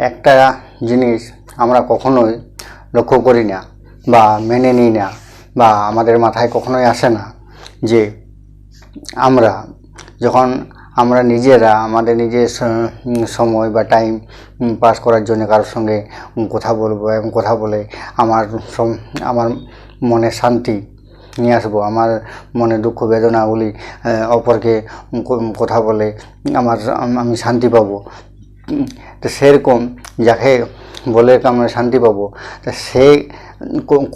একটা জিনিস আমরা কখনোই লক্ষ্য করি না বা মেনে নিই না বা আমাদের মাথায় কখনোই আসে না যে আমরা যখন আমরা নিজেরা আমাদের নিজের সময় বা টাইম পাস করার জন্য কারোর সঙ্গে কথা বলবো এবং কথা বলে আমার মনে শান্তি নিয়ে আসবো, আমার মনে দুঃখ বেদনাগুলি অপরকে কথা বলে আমি শান্তি পাবো। তো সেরকম যাকে বলে আমরা শান্তি পাবো, তা সে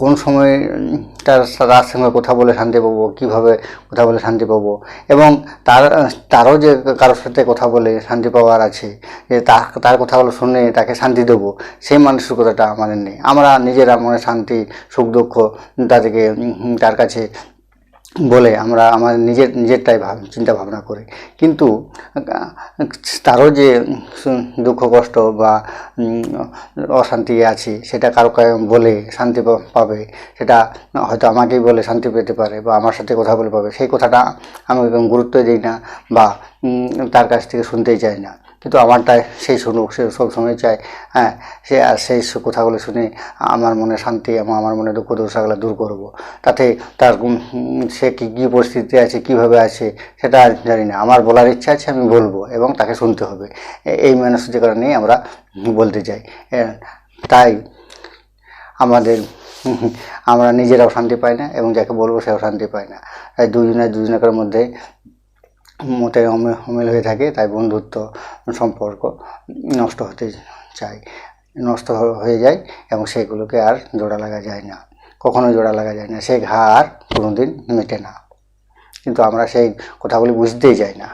কোন সময় তার সঙ্গে কথা বলে শান্তি পাবো, কীভাবে কথা বলে শান্তি পাবো, এবং তারও যে কারোর সাথে কথা বলে শান্তি পাওয়ার আছে, যে তার কথাগুলো শুনে তাকে শান্তি দেবো, সেই মানসিকতাটা আমাদের নেই। আমরা নিজেরা মনে শান্তি সুখ দুঃখ তার কাছে বলে আমরা আমার নিজেরটাই চিন্তা ভাবনা করি, কিন্তু তারও যে দুঃখ কষ্ট বা অশান্তি আছে সেটা কারো বলে শান্তি পাবে, সেটা হয়তো আমাকেই বলে শান্তি পেতে পারে বা আমার সাথে কথা বলে পাবে, সেই কথাটা আমি গুরুত্ব দিই না বা তার কাছ থেকে শুনতেই চাই না। কিন্তু আমারটাই সেই শুনুক, সে সবসময় চায় সেই কথাগুলো শুনে আমার মনে শান্তি এবং আমার মনে দুঃখ দোষাগুলো দূর করব। তাতে তার সে কী পরিস্থিতিতে আছে, কীভাবে আছে সেটা জানি না, আমার বলার ইচ্ছা আছে, আমি বলবো এবং তাকে শুনতে হবে। এই মানসিকতা নিয়ে আমরা বলতে চাই। তাই আমরা নিজেরাও শান্তি পাই না এবং যাকে বলবো সেও শান্তি পায় না। তাই দুজনের মধ্যে মতে অমিল হয়ে থাকে, তাই বন্ধুত্ব সম্পর্ক নষ্ট নষ্ট হয়ে যায় এবং সেগুলোকে আর জোড়া লাগা যায় না, কখনো জোড়া লাগা যায় না, সেই ঘা আর কোনোদিন মেটে না। কিন্তু আমরা সেই কথাগুলি বুঝতেই চাই না।